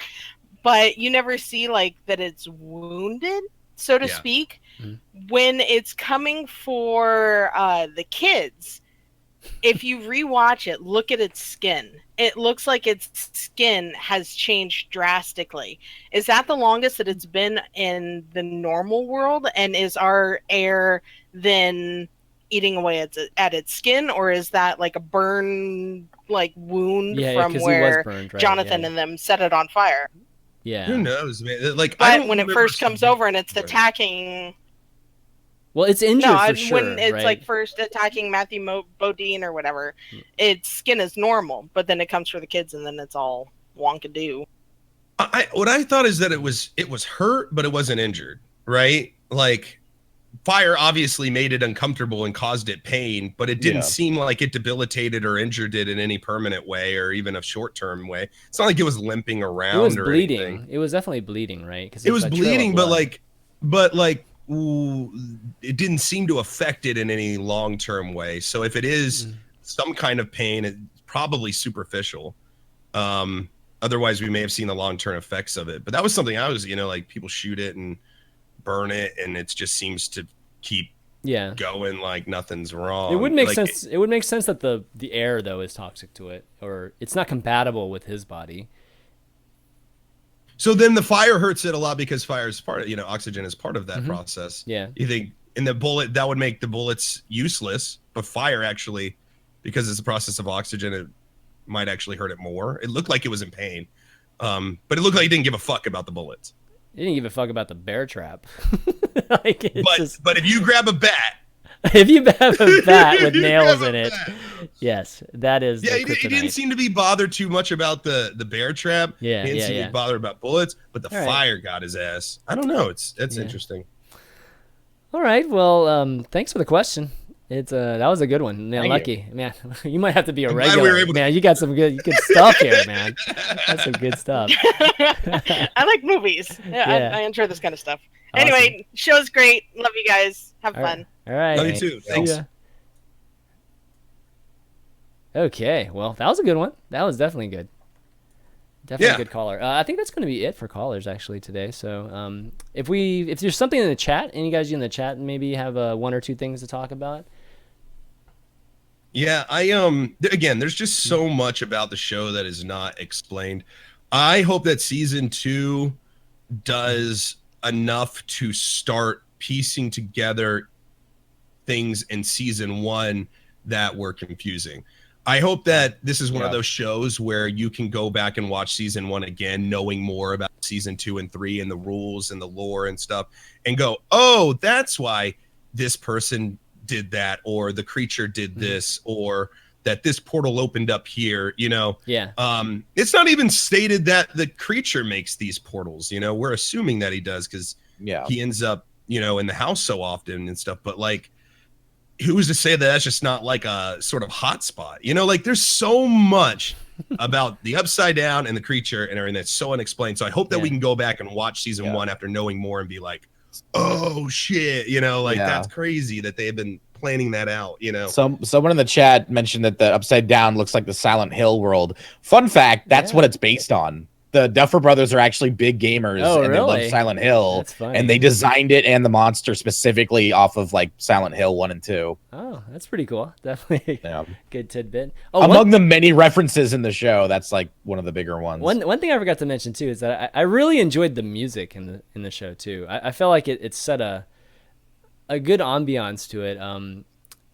But you never see like that it's wounded, so to speak. Mm-hmm. When it's coming for the kids, if you rewatch it, look at its skin. It looks like its skin has changed drastically. Is that the longest that it's been in the normal world? And is our air then eating away at its skin? Or is that like a burn, like wound from where burned, right? Jonathan and them set it on fire? Yeah. Who knows, man? Like, but when it first comes over and it's attacking... Well, it's injured for sure. When it's like first attacking Matthew Modine or whatever, its skin is normal, but then it comes for the kids and then it's all wonkadoo. What I thought is that it was hurt, but it wasn't injured, right? Like fire obviously made it uncomfortable and caused it pain, but it didn't seem like it debilitated or injured it in any permanent way or even a short-term way. It's not like it was limping around. It was or bleeding. Anything. It was definitely bleeding, right? Because it was bleeding, but like. Ooh, it didn't seem to affect it in any long-term way. So if it is some kind of pain, it's probably superficial. Otherwise, we may have seen the long-term effects of it. But that was something I was, like people shoot it and burn it, and it just seems to keep going like nothing's wrong. It would make sense. It would make sense that the air though is toxic to it, or it's not compatible with his body. So then the fire hurts it a lot because fire is part of, oxygen is part of that process. Yeah. You think in the bullet that would make the bullets useless, but fire actually, because it's a process of oxygen, it might actually hurt it more. It looked like it was in pain, but it looked like it didn't give a fuck about the bullets. It didn't give a fuck about the bear trap. But if you grab a bat, if you have a bat with nails in it, yes, that is. Yeah, he didn't seem to be bothered too much about the bear trap. Yeah, he didn't seem to be bothered about bullets, but the fire got his ass. I don't know. It's interesting. All right. Well, thanks for the question. It's that was a good one. Man, lucky. Man, you might have to be a regular. Man, you got some good stuff here, man. That's some good stuff. I like movies. Yeah. I enjoy this kind of stuff. Awesome. Anyway, show's great. Love you guys. Have fun. All right. Love you too. Thanks. Okay. Well, that was a good one. That was definitely good. Definitely a good caller. I think that's going to be it for callers actually today. So if there's something in the chat, any guys in the chat maybe have one or two things to talk about. Yeah, again, there's just so much about the show that is not explained. I hope that season 2 does enough to start piecing together things in season 1 that were confusing. I hope that this is one of those shows where you can go back and watch season 1 again, knowing more about season 2 and 3 and the rules and the lore and stuff, and go, oh, that's why this person did that, or the creature did this, or that this portal opened up here, Yeah. It's not even stated that the creature makes these portals, we're assuming that he does because he ends up, in the house so often and stuff, but like, who's to say that that's just not like a sort of hot spot? There's so much about the upside down and the creature and everything that's so unexplained. So I hope that we can go back and watch season 1 after knowing more and be like, oh shit, that's crazy that they have been planning that out, Someone in the chat mentioned that the upside down looks like the Silent Hill world. Fun fact, that's what it's based on. The Duffer Brothers are actually big gamers, and they love Silent Hill, and they designed it and the monster specifically off of like Silent Hill 1 and 2. Oh, that's pretty cool. Definitely good tidbit. Among the many references in the show, that's like one of the bigger ones. One thing I forgot to mention too is that I really enjoyed the music in the show too. I felt like it set a good ambiance to it.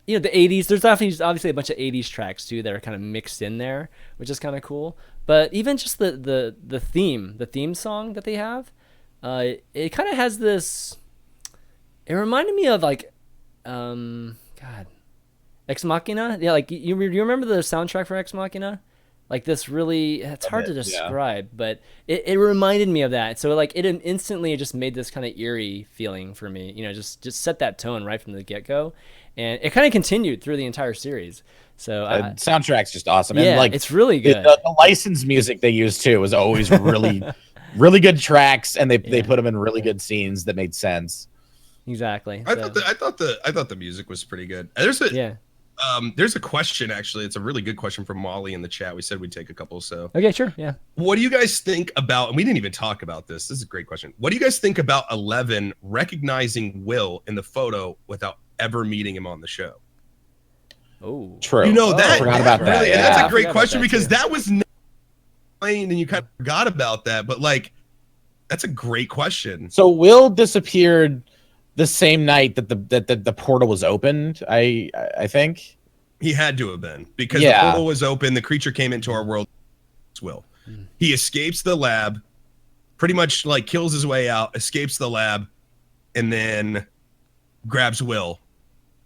The 80s, there's obviously a bunch of 80s tracks too that are kind of mixed in there, which is kind of cool. But even just the theme song that they have, it kind of has this, it reminded me of like, Ex Machina. Yeah, like you remember the soundtrack for Ex Machina? Like this really, it's hard to describe, but it reminded me of that. So like it instantly just made this kind of eerie feeling for me, just set that tone right from the get-go. And it kind of continued through the entire series. So soundtrack's just awesome. Yeah, and like it's really good. The licensed music they used too was always really, really good tracks, and they put them in really good scenes that made sense. Exactly. I thought the music was pretty good. There's a question actually. It's a really good question from Molly in the chat. We said we'd take a couple. So okay, sure, yeah. What do you guys think about? And we didn't even talk about this. This is a great question. What do you guys think about 11 recognizing Will in the photo without ever meeting him on the show? Oh, true. I forgot about that. And that's a great question because that was explained, and you kind of forgot about that. But like, that's a great question. So Will disappeared the same night that the portal was opened. I think he had to have been because the portal was open. The creature came into our world. Will he escapes the lab? Pretty much like kills his way out, escapes the lab, and then grabs Will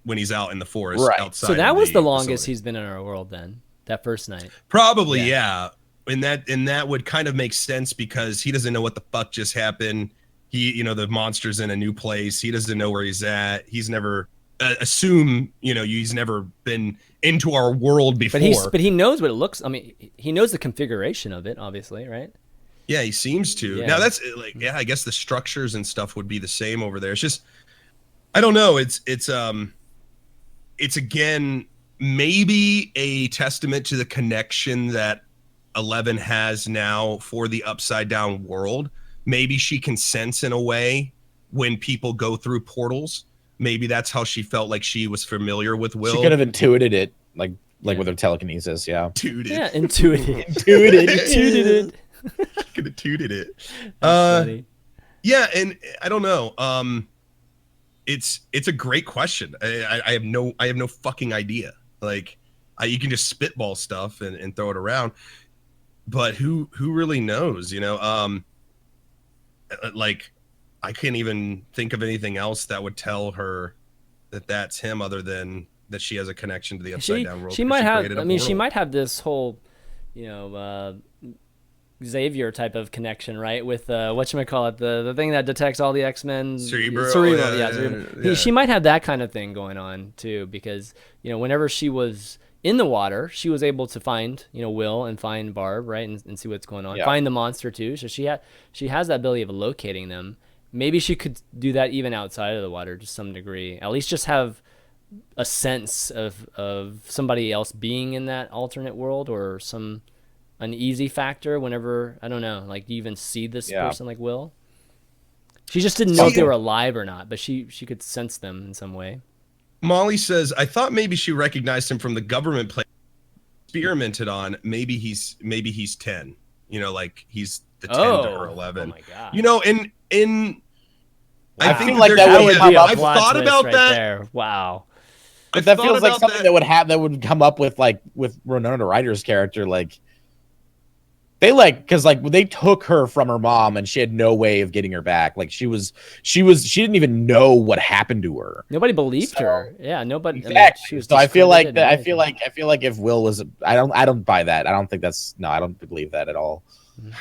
when he's out in the forest outside. So that was the longest he's been in our world then, that first night. Probably, yeah. And that would kind of make sense because he doesn't know what the fuck just happened. He, the monster's in a new place. He doesn't know where he's at. He's never he's never been into our world before. But he knows what it looks. I mean, he knows the configuration of it, obviously, right? Yeah, he seems to. Yeah. Now that's like, I guess the structures and stuff would be the same over there. It's just, I don't know. It's again, maybe a testament to the connection that 11 has now for the upside down world. Maybe she can sense in a way when people go through portals. Maybe that's how she felt like she was familiar with Will. She could have intuited it, like with her telekinesis. Yeah, intuited. Could have tooted it. Yeah, and I don't know. It's a great question. I have no fucking idea. Like, you can just spitball stuff and throw it around, but who really knows? You know, like, I can't even think of anything else that would tell her that that's him, other than that she has a connection to the upside down world. She might have. I mean, she might have this whole, you know, Xavier type of connection, right? With whatchamacallit, the thing that detects all the X-Men. Cerebro. Yeah. She might have that kind of thing going on too, because, you know, whenever she was in the water, she was able to find, you know, Will and find Barb, right, and see what's going on. Yeah. Find the monster too. So she has that ability of locating them. Maybe she could do that even outside of the water to some degree. At least just have a sense of somebody else being in that alternate world, or some uneasy factor whenever, I don't know, like, you even see this person like Will. She just didn't know if they were alive or not, but she could sense them in some way. Molly says, I thought maybe she recognized him from the government play experimented on. Maybe he's 10. You know, like, he's the 10 to her 11. Oh my God. You know, I think like that would come up. I've thought about that. There. Wow. But that feels like something that would come up with Winona Ryder's character. Like, because they took her from her mom and she had no way of getting her back. Like, she didn't even know what happened to her. Nobody believed her. Yeah, nobody. Exactly. So I feel like if Will was, I don't buy that. I don't believe that at all.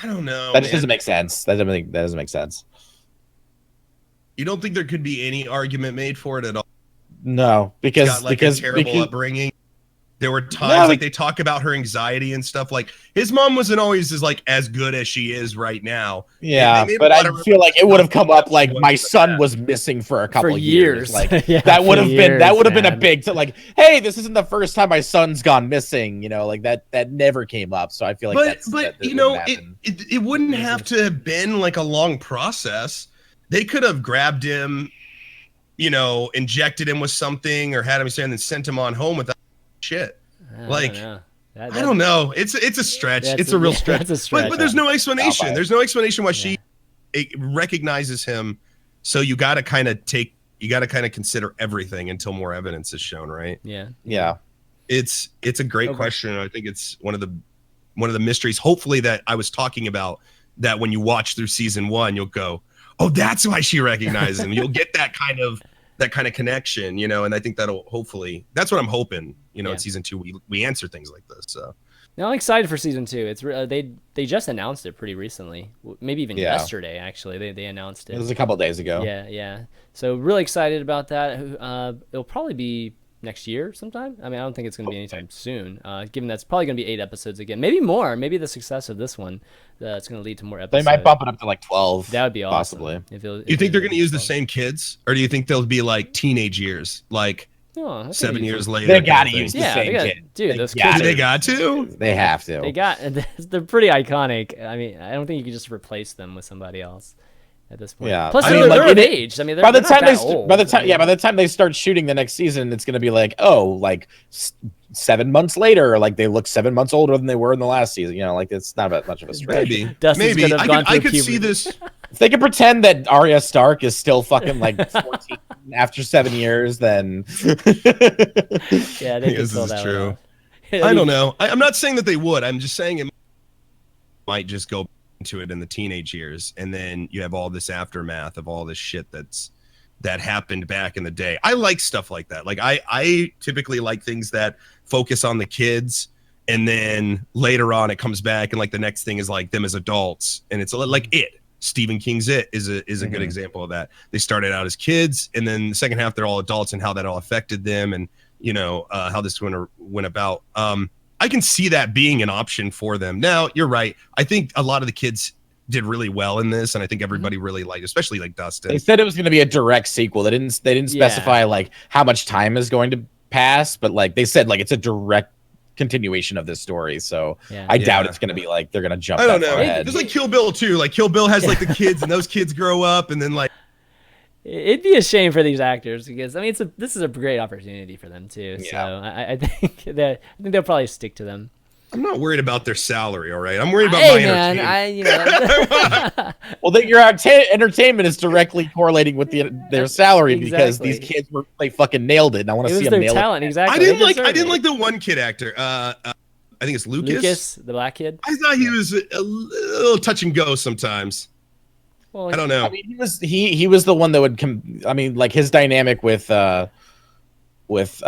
I don't know. That just doesn't make sense. That doesn't make sense. You don't think there could be any argument made for it at all? No, because a terrible upbringing. There were times they talk about her anxiety and stuff. Like, his mom wasn't always as good as she is right now. Yeah, but I feel like it would have come up like my son was missing for a couple of years. Like, that would have been a big like, hey, this isn't the first time my son's gone missing. You know, like that never came up. So I feel like it wouldn't have to have been like a long process. They could have grabbed him, you know, injected him with something, or had him stand and sent him on home without shit. Like, I don't know. It's a stretch. It's a real stretch. But there's no explanation. There's no explanation why she recognizes him. So you got to kind of consider everything until more evidence is shown, right? Yeah. Yeah. It's a great question. I think it's one of the mysteries, hopefully, that I was talking about, that when you watch through season 1, you'll go, oh, that's why she recognizes him. You'll get that kind of connection, you know, and I think that'll hopefully, that's what I'm hoping, you know, in season 2 we answer things like this. So now I'm excited for season 2. It's they just announced it pretty recently, maybe even yesterday. Actually, they announced it. It was a couple of days ago. Yeah. So really excited about that. It'll probably be next year sometime. I mean, I don't think it's going to be anytime soon, given that's probably going to be 8 episodes again, maybe more. Maybe the success of this one, it's going to lead to more episodes. They might bump it up to like 12. That would be awesome. Possibly. You think they're going to use the same kids, or do you think they'll be like teenage years, like 7 years later? They got to use the same kid. Dude, those kids. They got to. They have to. They're pretty iconic. I mean, I don't think you can just replace them with somebody else at this point. Yeah. Plus, they're of age. I mean, by the time they start shooting the next season, it's going to be like, like 7 months later, like they look 7 months older than they were in the last season. You know, like it's not that much of a stretch. Maybe. I could see this. If they could pretend that Arya Stark is still fucking like 14 after 7 years, then yeah, they can fill that true. I don't know. I'm not saying that they would. I'm just saying it might just go into it in the teenage years, and then you have all this aftermath of all this shit that happened back in the day. I like stuff like that. Like I typically like things that focus on the kids, and then later on it comes back, and like the next thing is like them as adults, and it's like It. Stephen King's It is a good example of that. They started out as kids, and then the second half they're all adults, and how that all affected them, and you know how this went about. I can see that being an option for them. Now, you're right. I think a lot of the kids did really well in this, and I think everybody really liked, especially like Dustin. They said it was going to be a direct sequel. They didn't specify like how much time is going to pass, but like they said, like it's a direct continuation of this story, so I doubt it's gonna be like they're gonna jump. I don't know. It's like Kill Bill too. Like Kill Bill has like the kids, and those kids grow up, and then like it'd be a shame for these actors because I mean this is a great opportunity for them too. So I think they'll probably stick to them. I'm not worried about their salary, all right? I'm worried about my entertainment. Well, your entertainment is directly correlating with their salary because these kids they fucking nailed it. And I want to see them nail talent. It. Exactly. I didn't like the one kid actor. I think it's Lucas. Lucas, the black kid. I thought he was a little touch and go sometimes. Well, I don't know. I mean, he was the one that would I mean, like his dynamic with Michael. Was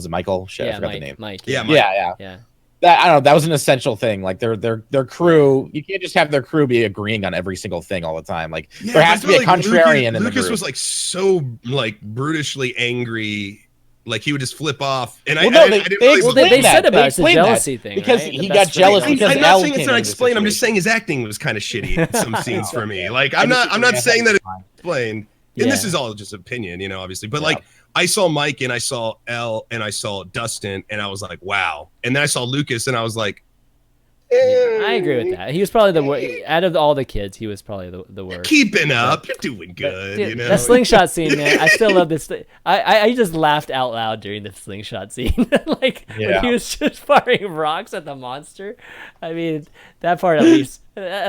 it Michael? Shit, I forgot the name. Mike. Yeah, Mike. Yeah. That, I don't know. That was an essential thing. Like their crew, you can't just have their crew be agreeing on every single thing all the time. Like there has to be a contrarian in the group. Lucas was like so like brutishly angry, like he would just flip off. And they said about it's a jealousy thing because right? he got jealous. Because I'm not saying it's not explained. I'm just saying his acting was kind of shitty in some scenes for me. Like I'm not saying that it's explained. And this is all just opinion, you know, obviously. But like I saw Mike and I saw Elle and I saw Dustin and I was like, wow. And then I saw Lucas and I was like, I agree with that. He was probably the worst. Out of all the kids, he was probably the worst. Keeping up. You're doing good. Dude, you know? That slingshot scene, man. I still love this. I just laughed out loud during the slingshot scene. When he was just firing rocks at the monster. I mean, that part at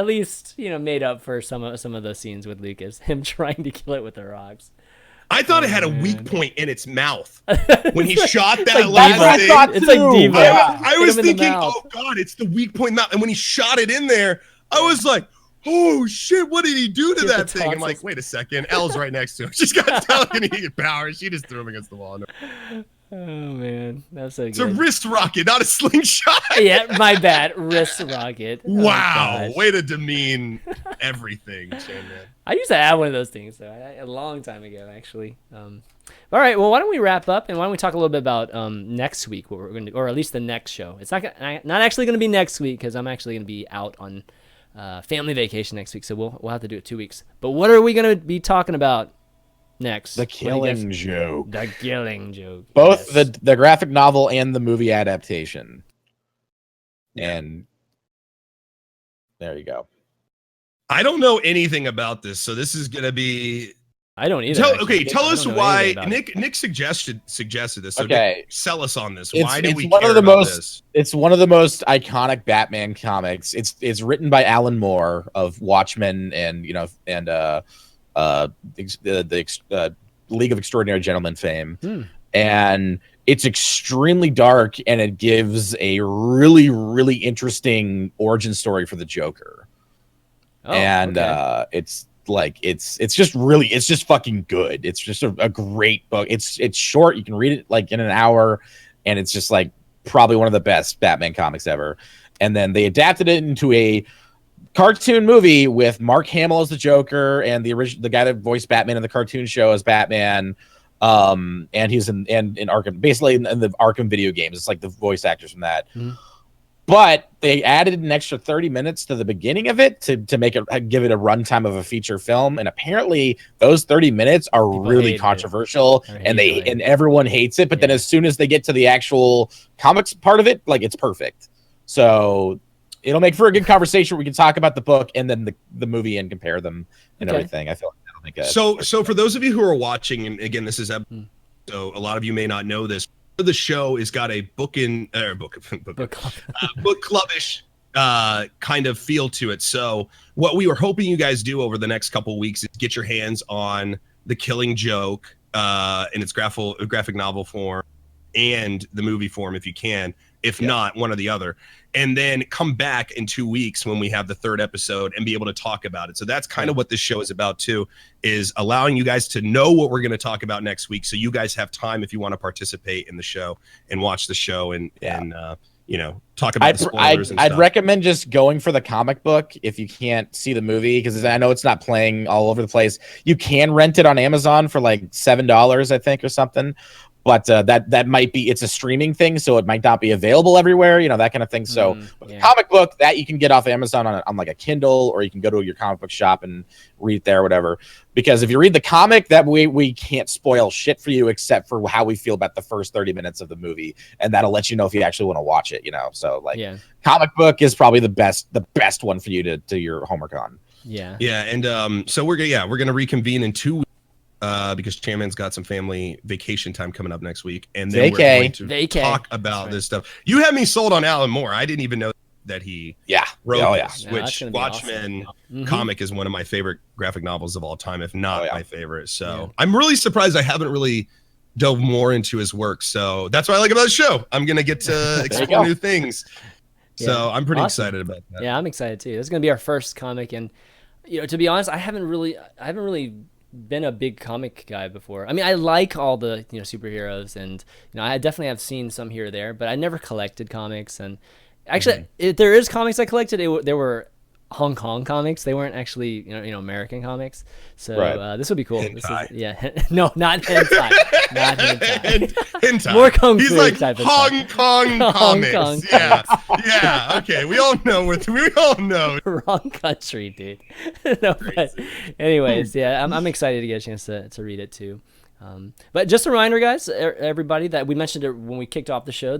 least made up for some of those scenes with Lucas, him trying to kill it with the rocks. I thought it had a weak point in its mouth when he shot that last thing. It's like Diva. I was thinking, oh god, it's the weak point mouth. And when he shot it in there, I was like, oh shit, what did he do to that thing? I'm like, wait a second, Elle's right next to him. She's got telekinetic power. She just threw him against the wall. Oh man, that's so good. It's a wrist rocket, not a slingshot. Yeah, my bad. Wrist rocket. Wow, way to demean everything, Chanmanv. I used to have one of those things though, a long time ago, actually. All right, well, why don't we wrap up and why don't we talk a little bit about next week, what we're going to, or at least the next show. It's not actually going to be next week because I'm actually going to be out on family vacation next week, so we'll have to do it 2 weeks. But what are we going to be talking about next? The Killing Joke. The Killing Joke. Both the graphic novel and the movie adaptation. And there you go. I don't know anything about this, so this is gonna be. I don't either. Tell us why Nick suggested this. So Nick, sell us on this. Why do we care about this? It's one of the most iconic Batman comics. It's written by Alan Moore of Watchmen and the League of Extraordinary Gentlemen fame. And it's extremely dark, and it gives a really, really interesting origin story for the Joker. It's just fucking good. It's just a great book. It's short. You can read it like in an hour, and it's just like probably one of the best Batman comics ever. And then they adapted it into a cartoon movie with Mark Hamill as the Joker and the guy that voiced Batman in the cartoon show as Batman. And he's in Arkham, basically in the Arkham video games. It's like the voice actors from that. But they added an extra 30 minutes to the beginning of it to give it a runtime of a feature film. And apparently those 30 minutes are really controversial and everyone hates it. But then as soon as they get to the actual comics part of it, like it's perfect. So it'll make for a good conversation where we can talk about the book and then the movie and compare them and everything. I feel like that'll make it. So for those of you who are watching, and again, this is so a lot of you may not know this. The show has got a book clubbish kind of feel to it. So what we were hoping you guys do over the next couple of weeks is get your hands on The Killing Joke in its graphic novel form and the movie form if you can. If not, one or the other. And then come back in 2 weeks when we have the third episode and be able to talk about it. So that's kind of what this show is about too, is allowing you guys to know what we're going to talk about next week. So you guys have time if you want to participate in the show and watch the show and talk about the spoilers and stuff. I'd recommend just going for the comic book if you can't see the movie, because I know it's not playing all over the place. You can rent it on Amazon for like $7, I think, or something. but that might be, it's a streaming thing, so it might not be available everywhere, that kind of thing. So the comic book that you can get off Amazon on like a Kindle, or you can go to your comic book shop and read it there, whatever. Because if you read the comic, that we can't spoil shit for you except for how we feel about the first 30 minutes of the movie, and that'll let you know if you actually want to watch it. So like, comic book is probably the best one for you to do your homework on. Yeah. And so we're gonna reconvene in 2 weeks. Because Chanman's got some family vacation time coming up next week, and then we're going to talk about this stuff. You had me sold on Alan Moore. I didn't even know that he wrote this, which Watchmen comic is one of my favorite graphic novels of all time, if not my favorite. So I'm really surprised I haven't really dove more into his work. So that's what I like about the show. I'm gonna get to explore new things. So I'm pretty excited about that. Yeah, I'm excited too. This is gonna be our first comic, and to be honest, I haven't really been a big comic guy before. I mean, I like all the superheroes, and I definitely have seen some here or there, but I never collected comics. And actually, if there is comics I collected, there were Hong Kong comics. They weren't actually American comics. So this would be cool. This is, no, not hentai. Not hentai. Hentai. More kung fu. He's like type Hong of Kong comics. Kong yeah. Okay, we all know. We all know. Wrong country, dude. No, but anyways, I'm excited to get a chance to read it too. But just a reminder, guys, everybody, that we mentioned it when we kicked off the show.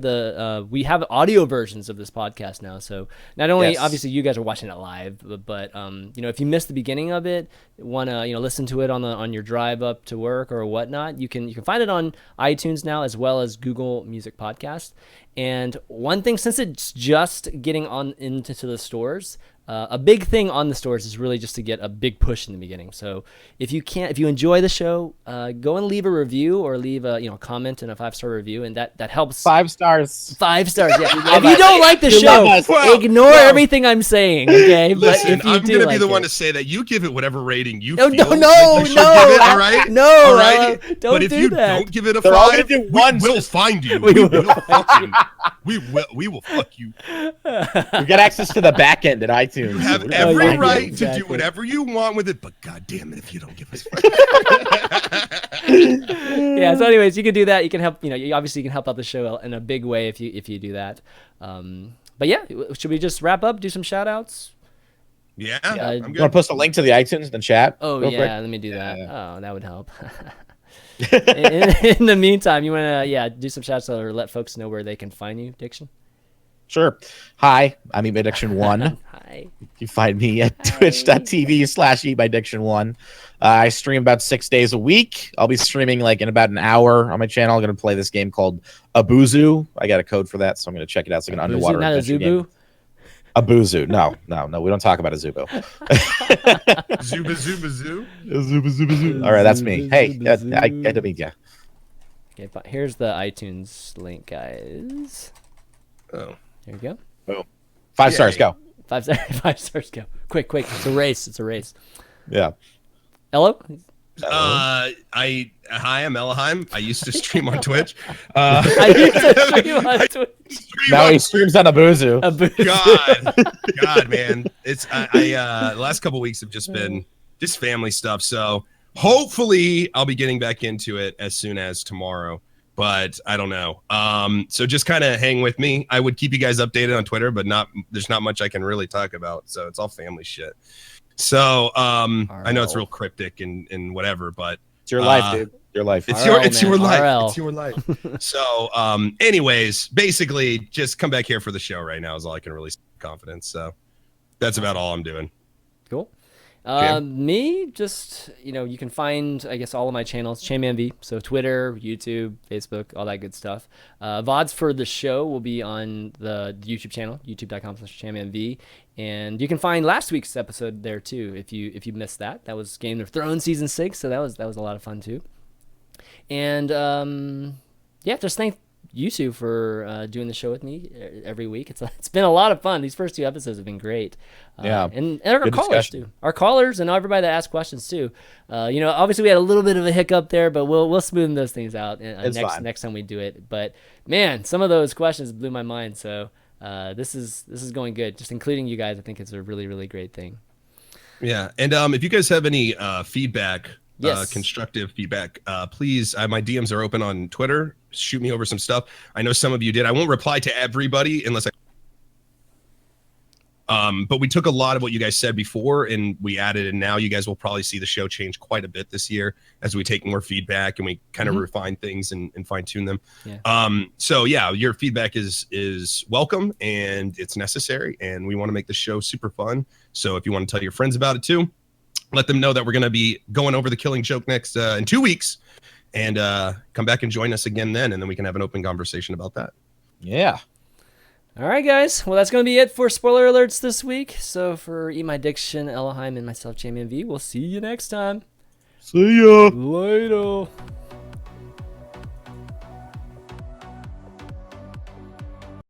We have audio versions of this podcast now. So not only obviously you guys are watching it live, but if you missed the beginning of it, want to listen to it on your drive up to work or whatnot, you can find it on iTunes now, as well as Google Music Podcast. And one thing, since it's just getting on into the stores, a big thing on the stores is really just to get a big push in the beginning. So if you enjoy the show, go and leave a review, or leave a comment and a 5-star review, and that helps. 5 stars. 5 stars. Yeah. If you don't like the show, ignore everything I'm saying. Okay. Listen, but if you I'm gonna be the one to it, say that you give it whatever rating you no, feel. No, like you should give it, all right? No, all right. Don't but if do you that. don't give it a They're all 5, gonna do we one. will find you. We will We will fuck you. You get access to the back end at iTunes. You have every right to do whatever you want with it, but god damn it if you don't give us Yeah, so anyways, you can do that. You can help, you obviously can help out the show in a big way if you do that. But yeah, should we just wrap up, do some shout outs? Yeah, I'm I'm gonna good. post a link to the iTunes in the chat. Oh real yeah, quick. let me do that. Oh, that would help. in the meantime, you want to do some shouts or let folks know where they can find you, Diction? Sure. Hi, I'm EatMyDiction1. Hi. You find me at twitch.tv/EatMyDiction1. I stream about 6 days a week. I'll be streaming like in about an hour on my channel. I'm going to play this game called Abuzu. I got a code for that, so I'm going to check it out. It's like an underwater not adventure a game. Zubu? Abuzu. No. We don't talk about a Zubo. Zuba. All right, that's me. Hey, I get to meet you. Okay, but here's the iTunes link, guys. Oh. There you go. Boom. 5 stars, go. 5 stars. 5 stars, go. Quick. It's a race. Yeah. Hello? Hi, I'm Ellohime. I used to stream on Twitch. I used to stream on Twitch. Now he streams on Abuzu. God, man. It's the last couple weeks have just been just family stuff. So hopefully I'll be getting back into it as soon as tomorrow. But I don't know. So just kind of hang with me. I would keep you guys updated on Twitter, but there's not much I can really talk about. So it's all family shit. So I know it's real cryptic and whatever, but It's your life, dude. Your life. It's RL, your life. RL. It's your life. So anyways, basically just come back here for the show right now is all I can really say with confidence. So that's about all I'm doing. Cool. Okay. Me, just, you can find, I guess, all of my channels, Chanmanv, so Twitter, YouTube, Facebook, all that good stuff. VODs for the show will be on the YouTube channel, youtube.com/Chanmanv, and you can find last week's episode there too, if you missed that. That was Game of Thrones Season 6, so that was a lot of fun too. And just thank you two for doing the show with me every week. It's been a lot of fun. These first 2 episodes have been great. And our Good callers discussion. too. Our callers and everybody that asked questions too. Obviously we had a little bit of a hiccup there, but we'll smoothen those things out next time we do it. But man, some of those questions blew my mind. So this is going good. Just including you guys, I think it's a really, really great thing. Yeah. And if you guys have any feedback Yes. constructive feedback, please, my DMs are open on Twitter. Shoot me over some stuff. I know some of you did. I won't reply to everybody unless but we took a lot of what you guys said before and we added, and now you guys will probably see the show change quite a bit this year as we take more feedback and we kind of refine things and fine tune them. Yeah. So yeah, your feedback is welcome and it's necessary, and we want to make the show super fun. So if you want to tell your friends about it too, let them know that we're going to be going over the Killing Joke next in 2 weeks, and come back and join us again then, and then we can have an open conversation about that. Yeah. All right, guys. Well, that's going to be it for spoiler alerts this week. So for EatMyDiction, Ellohime, and myself, Chanmanv, we'll see you next time. See ya. Later.